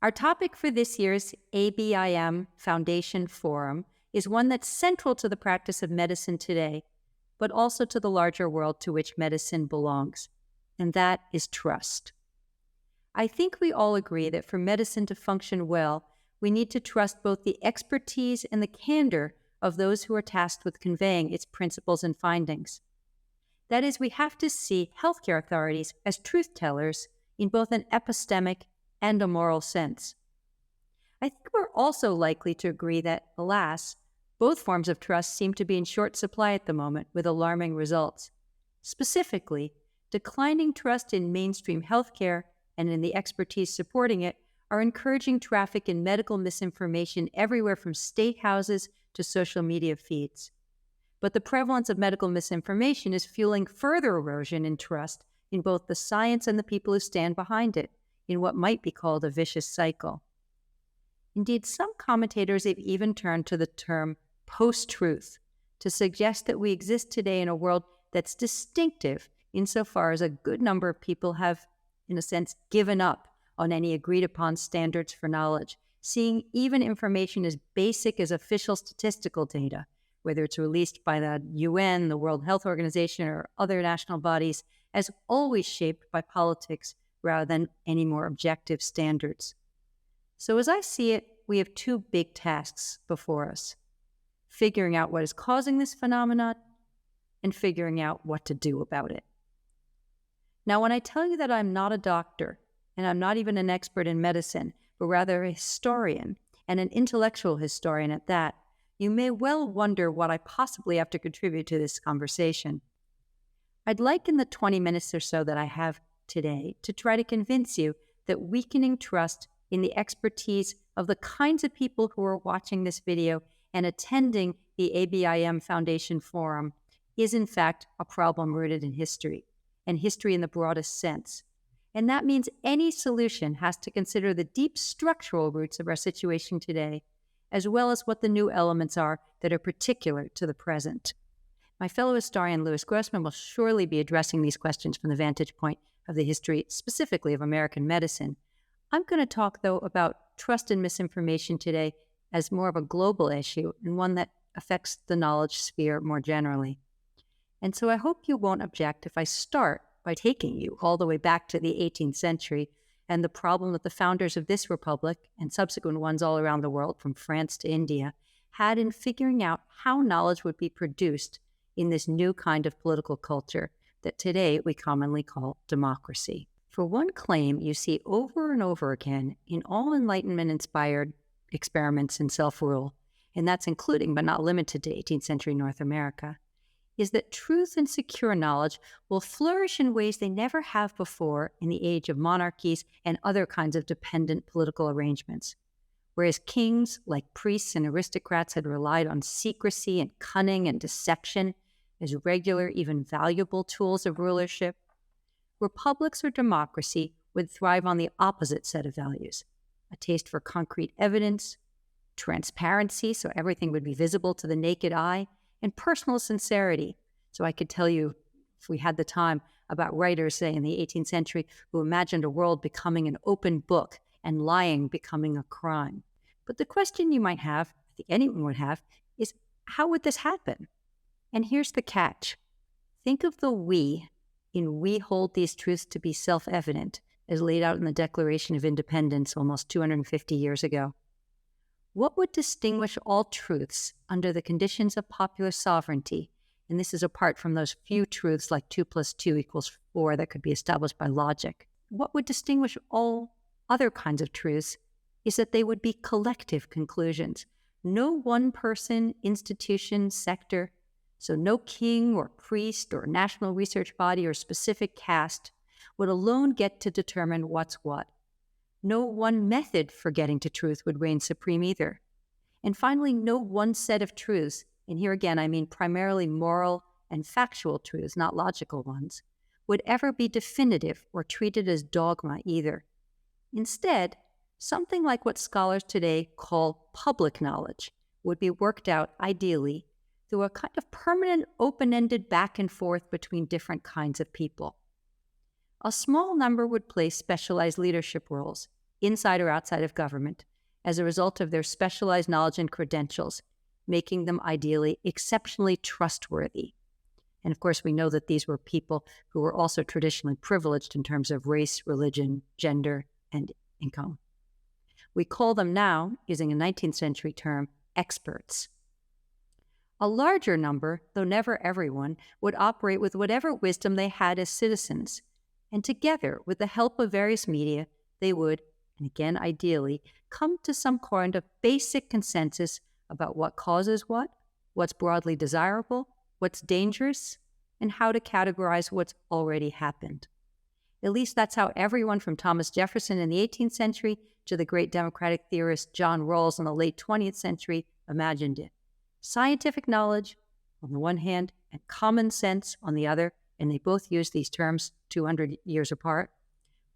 Our topic for this year's ABIM Foundation Forum is one that's central to the practice of medicine today, but also to the larger world to which medicine belongs, and that is trust. I think we all agree that for medicine to function well, we need to trust both the expertise and the candor of those who are tasked with conveying its principles and findings. That is, we have to see healthcare authorities as truth tellers in both an epistemic and a moral sense. I think we're also likely to agree that, alas, both forms of trust seem to be in short supply at the moment with alarming results. Specifically, declining trust in mainstream healthcare and in the expertise supporting it are encouraging traffic in medical misinformation everywhere from state houses to social media feeds. But the prevalence of medical misinformation is fueling further erosion in trust in both the science and the people who stand behind it, in what might be called a vicious cycle. Indeed, some commentators have even turned to the term post-truth to suggest that we exist today in a world that's distinctive insofar as a good number of people have, in a sense, given up on any agreed-upon standards for knowledge, seeing even information as basic as official statistical data, whether it's released by the UN, the World Health Organization, or other national bodies, as always shaped by politics rather than any more objective standards. So as I see it, we have two big tasks before us: figuring out what is causing this phenomenon and figuring out what to do about it. Now, when I tell you that I'm not a doctor, and I'm not even an expert in medicine, but rather a historian, and an intellectual historian at that, you may well wonder what I possibly have to contribute to this conversation. I'd like in the 20 minutes or so that I have today to try to convince you that weakening trust in the expertise of the kinds of people who are watching this video and attending the ABIM Foundation Forum is in fact a problem rooted in history, and history in the broadest sense. And that means any solution has to consider the deep structural roots of our situation today, as well as what the new elements are that are particular to the present. My fellow historian Louis Grossman will surely be addressing these questions from the vantage point of the history, specifically of American medicine. I'm going to talk, though, about trust and misinformation today as more of a global issue and one that affects the knowledge sphere more generally. And so I hope you won't object if I start by taking you all the way back to the 18th century and the problem that the founders of this republic and subsequent ones all around the world, from France to India, had in figuring out how knowledge would be produced in this new kind of political culture that today we commonly call democracy. For one claim you see over and over again in all Enlightenment-inspired experiments in self-rule, and that's including but not limited to 18th century North America, is that truth and secure knowledge will flourish in ways they never have before in the age of monarchies and other kinds of dependent political arrangements. Whereas kings, like priests and aristocrats, had relied on secrecy and cunning and deception as regular, even valuable tools of rulership, republics or democracy would thrive on the opposite set of values: a taste for concrete evidence, transparency, so everything would be visible to the naked eye, and personal sincerity. So I could tell you, if we had the time, about writers, say, in the 18th century who imagined a world becoming an open book and lying becoming a crime. But the question you might have, I think anyone would have, is how would this happen? And here's the catch. Think of the we in "we hold these truths to be self-evident," as laid out in the Declaration of Independence almost 250 years ago. What would distinguish all truths under the conditions of popular sovereignty, and this is apart from those few truths like 2 + 2 = 4 that could be established by logic, what would distinguish all other kinds of truths is that they would be collective conclusions. No one person, institution, sector, so no king or priest or national research body or specific caste would alone get to determine what's what. No one method for getting to truth would reign supreme either. And finally, no one set of truths, and here again I mean primarily moral and factual truths, not logical ones, would ever be definitive or treated as dogma either. Instead, something like what scholars today call public knowledge would be worked out, ideally, through a kind of permanent open-ended back and forth between different kinds of people. A small number would play specialized leadership roles, inside or outside of government, as a result of their specialized knowledge and credentials, making them ideally exceptionally trustworthy. And of course, we know that these were people who were also traditionally privileged in terms of race, religion, gender, and income. We call them now, using a 19th century term, experts. A larger number, though never everyone, would operate with whatever wisdom they had as citizens. And together, with the help of various media, they would, and again ideally, come to some kind of basic consensus about what causes what, what's broadly desirable, what's dangerous, and how to categorize what's already happened. At least that's how everyone from Thomas Jefferson in the 18th century to the great democratic theorist John Rawls in the late 20th century imagined it. Scientific knowledge on the one hand and common sense on the other, and they both use these terms 200 years apart,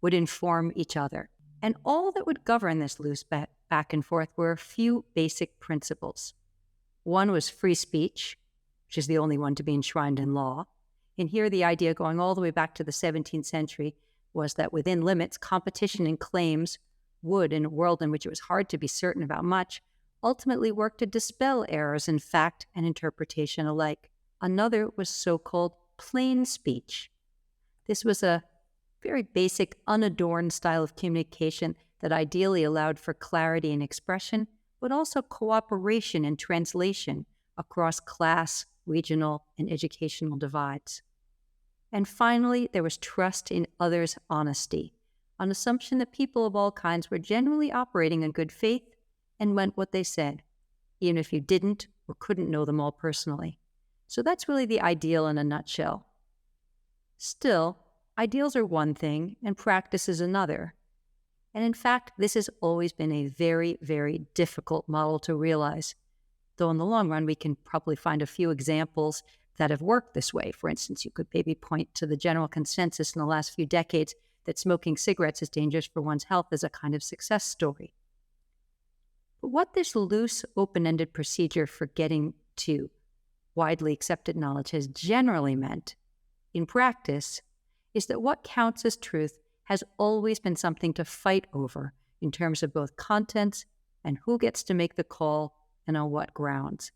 would inform each other. And all that would govern this loose back and forth were a few basic principles. One was free speech, which is the only one to be enshrined in law. And here the idea, going all the way back to the 17th century, was that within limits, competition and claims would, in a world in which it was hard to be certain about much, ultimately work to dispel errors in fact and interpretation alike. Another was so-called plain speech. This was a very basic, unadorned style of communication that ideally allowed for clarity in expression, but also cooperation and translation across class, regional, and educational divides. And finally, there was trust in others' honesty, an assumption that people of all kinds were generally operating in good faith and meant what they said, even if you didn't or couldn't know them all personally. So that's really the ideal in a nutshell. Still, ideals are one thing and practice is another. And in fact, this has always been a very, very difficult model to realize, though in the long run, we can probably find a few examples that have worked this way. For instance, you could maybe point to the general consensus in the last few decades that smoking cigarettes is dangerous for one's health as a kind of success story. But what this loose, open-ended procedure for getting to widely accepted knowledge has generally meant, in practice, is that what counts as truth has always been something to fight over in terms of both contents and who gets to make the call and on what grounds.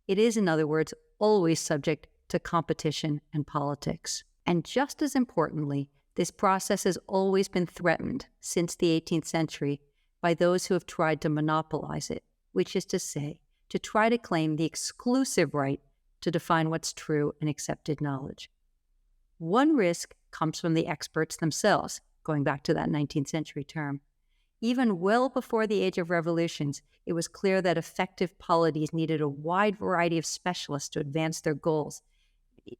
It is, in other words, always subject to competition and politics. And just as importantly, this process has always been threatened since the 18th century by those who have tried to monopolize it, which is to say, to try to claim the exclusive right to define what's true and accepted knowledge. One risk comes from the experts themselves, going back to that 19th century term. Even well before the age of revolutions, it was clear that effective polities needed a wide variety of specialists to advance their goals.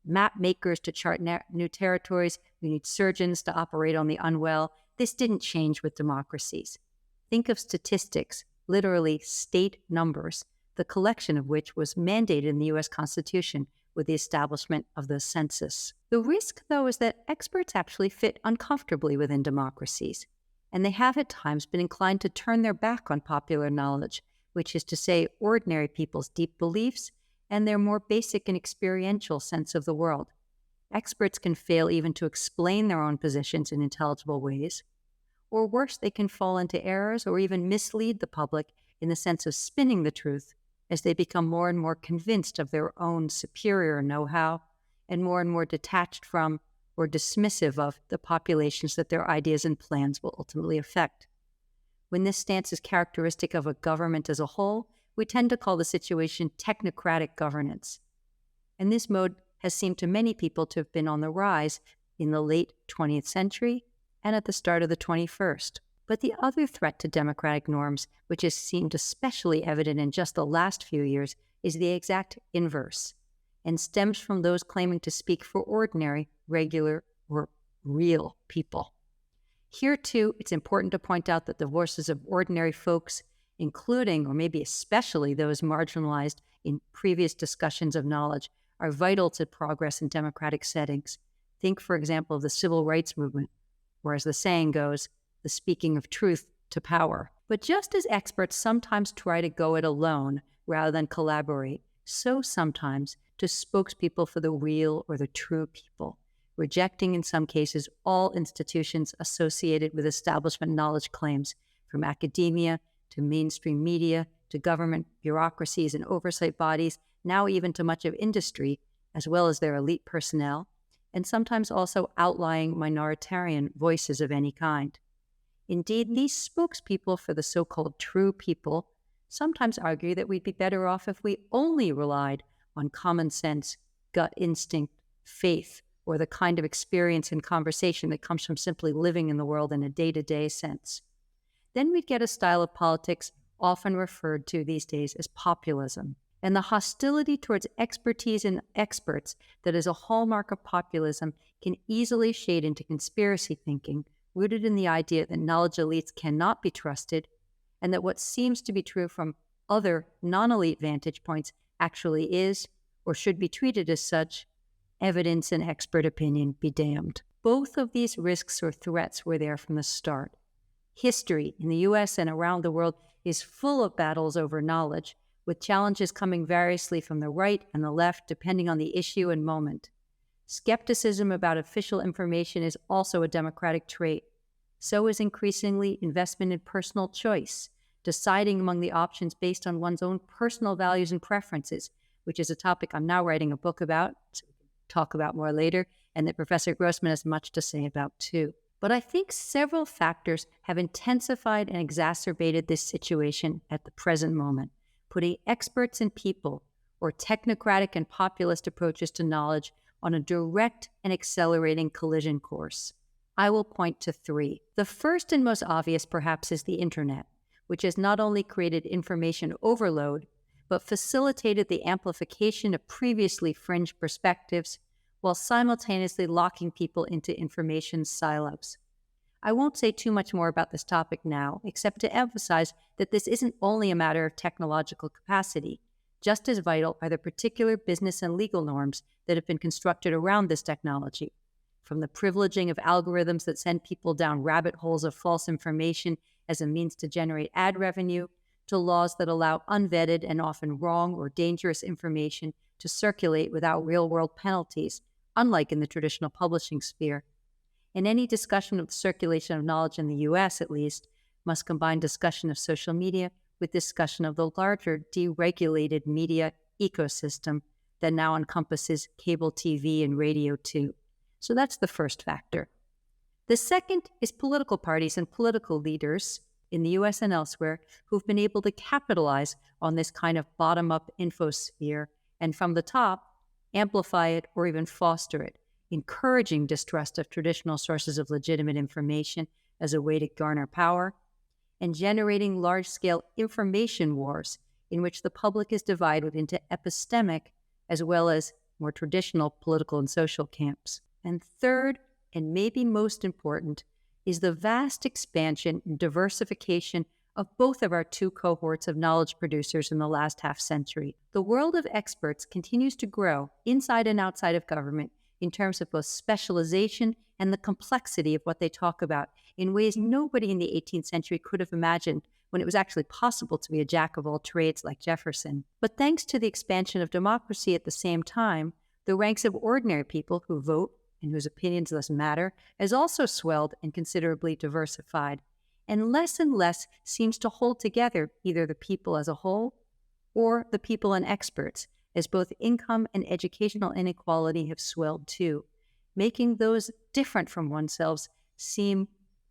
Map makers to chart new territories, we need surgeons to operate on the unwell. This didn't change with democracies. Think of statistics, literally state numbers, the collection of which was mandated in the U.S. Constitution with the establishment of the census. The risk, though, is that experts actually fit uncomfortably within democracies, and they have at times been inclined to turn their back on popular knowledge, which is to say ordinary people's deep beliefs and their more basic and experiential sense of the world. Experts can fail even to explain their own positions in intelligible ways, or worse, they can fall into errors or even mislead the public in the sense of spinning the truth as they become more and more convinced of their own superior know-how and more detached from or dismissive of the populations that their ideas and plans will ultimately affect. When this stance is characteristic of a government as a whole, we tend to call the situation technocratic governance. And this mode has seemed to many people to have been on the rise in the late 20th century and at the start of the 21st. But the other threat to democratic norms, which has seemed especially evident in just the last few years, is the exact inverse, and stems from those claiming to speak for ordinary, regular, or real people. Here, too, it's important to point out that the voices of ordinary folks, including, or maybe especially those marginalized in previous discussions of knowledge, are vital to progress in democratic settings. Think, for example, of the civil rights movement, where, as the saying goes, the speaking of truth to power. But just as experts sometimes try to go it alone rather than collaborate, so sometimes to spokespeople for the real or the true people, rejecting in some cases all institutions associated with establishment knowledge claims, from academia to mainstream media to government bureaucracies and oversight bodies, now even to much of industry, as well as their elite personnel, and sometimes also outlying minoritarian voices of any kind. Indeed, these spokespeople for the so-called true people sometimes argue that we'd be better off if we only relied on common sense, gut instinct, faith, or the kind of experience and conversation that comes from simply living in the world in a day-to-day sense. Then we'd get a style of politics often referred to these days as populism. And the hostility towards expertise and experts that is a hallmark of populism can easily shade into conspiracy thinking, rooted in the idea that knowledge elites cannot be trusted, and that what seems to be true from other non-elite vantage points actually is, or should be treated as such, evidence and expert opinion be damned. Both of these risks or threats were there from the start. History in the US and around the world is full of battles over knowledge, with challenges coming variously from the right and the left depending on the issue and moment. Skepticism about official information is also a democratic trait. So is increasingly investment in personal choice, deciding among the options based on one's own personal values and preferences, which is a topic I'm now writing a book about, so we can talk about more later, and that Professor Grossman has much to say about too. But I think several factors have intensified and exacerbated this situation at the present moment, putting experts and people, or technocratic and populist approaches to knowledge, on a direct and accelerating collision course. I will point to three. The first and most obvious, perhaps, is the internet, which has not only created information overload, but facilitated the amplification of previously fringe perspectives, while simultaneously locking people into information silos. I won't say too much more about this topic now, except to emphasize that this isn't only a matter of technological capacity. Just as vital are the particular business and legal norms that have been constructed around this technology, from the privileging of algorithms that send people down rabbit holes of false information as a means to generate ad revenue, to laws that allow unvetted and often wrong or dangerous information to circulate without real-world penalties, unlike in the traditional publishing sphere. And any discussion of the circulation of knowledge in the US, at least, must combine discussion of social media with discussion of the larger deregulated media ecosystem that now encompasses cable TV and radio too. So that's the first factor. The second is political parties and political leaders in the US and elsewhere who've been able to capitalize on this kind of bottom-up infosphere and from the top, amplify it or even foster it, encouraging distrust of traditional sources of legitimate information as a way to garner power, and generating large-scale information wars in which the public is divided into epistemic as well as more traditional political and social camps. And third, and maybe most important, is the vast expansion and diversification of both of our two cohorts of knowledge producers in the last half-century. The world of experts continues to grow inside and outside of government in terms of both specialization and the complexity of what they talk about in ways nobody in the 18th century could have imagined when it was actually possible to be a jack of all trades like Jefferson. But thanks to the expansion of democracy at the same time, the ranks of ordinary people who vote and whose opinions thus matter has also swelled and considerably diversified, and less seems to hold together either the people as a whole or the people and experts, as both income and educational inequality have swelled too, making those different from oneself seem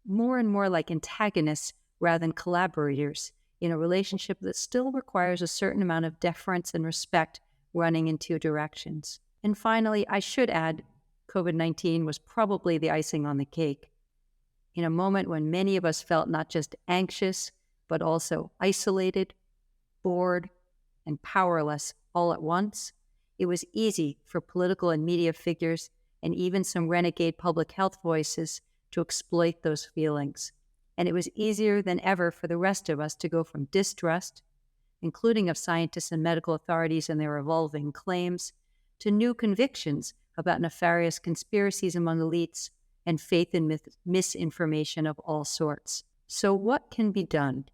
more and more like antagonists rather than collaborators in a relationship that still requires a certain amount of deference and respect running in two directions. And finally, I should add, COVID-19 was probably the icing on the cake. In a moment when many of us felt not just anxious, but also isolated, bored, and powerless all at once, it was easy for political and media figures and even some renegade public health voices to exploit those feelings. And it was easier than ever for the rest of us to go from distrust, including of scientists and medical authorities and their evolving claims, to new convictions about nefarious conspiracies among elites and faith in misinformation of all sorts. So what can be done?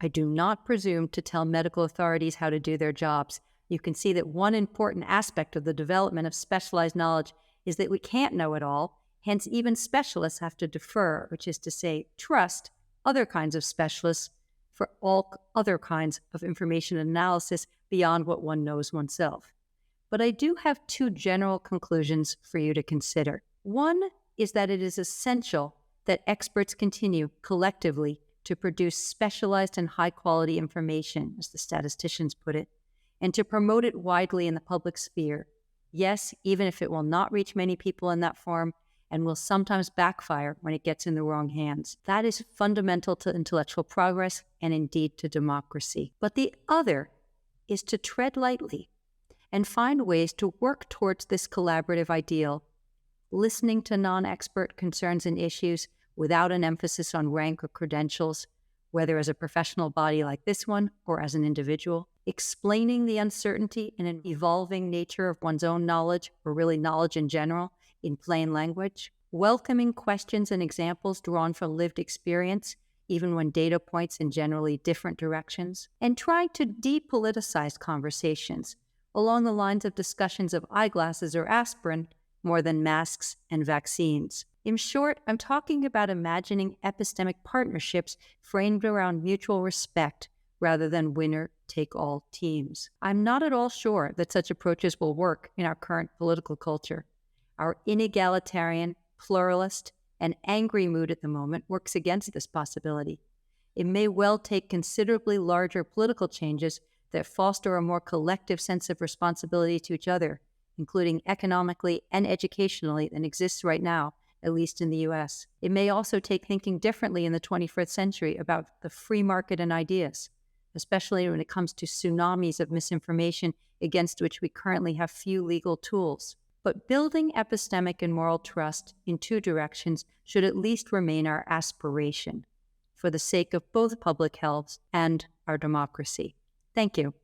I do not presume to tell medical authorities how to do their jobs. You can see that one important aspect of the development of specialized knowledge is that we can't know it all. Hence, even specialists have to defer, which is to say, trust other kinds of specialists for all other kinds of information analysis beyond what one knows oneself. But I do have two general conclusions for you to consider. One is that it is essential that experts continue collectively to produce specialized and high-quality information, as the statisticians put it, and to promote it widely in the public sphere. Yes, even if it will not reach many people in that form and will sometimes backfire when it gets in the wrong hands. That is fundamental to intellectual progress and indeed to democracy. But the other is to tread lightly and find ways to work towards this collaborative ideal, listening to non-expert concerns and issues without an emphasis on rank or credentials, whether as a professional body like this one or as an individual, explaining the uncertainty and an evolving nature of one's own knowledge, or really knowledge in general, in plain language, welcoming questions and examples drawn from lived experience, even when data points in generally different directions, and trying to depoliticize conversations along the lines of discussions of eyeglasses or aspirin more than masks and vaccines. In short, I'm talking about imagining epistemic partnerships framed around mutual respect rather than winner-take-all teams. I'm not at all sure that such approaches will work in our current political culture. Our inegalitarian, pluralist, and angry mood at the moment works against this possibility. It may well take considerably larger political changes that foster a more collective sense of responsibility to each other, including economically and educationally, than exists right now, at least in the US. It may also take thinking differently in the 21st century about the free market and ideas, especially when it comes to tsunamis of misinformation against which we currently have few legal tools. But building epistemic and moral trust in two directions should at least remain our aspiration, for the sake of both public health and our democracy. Thank you.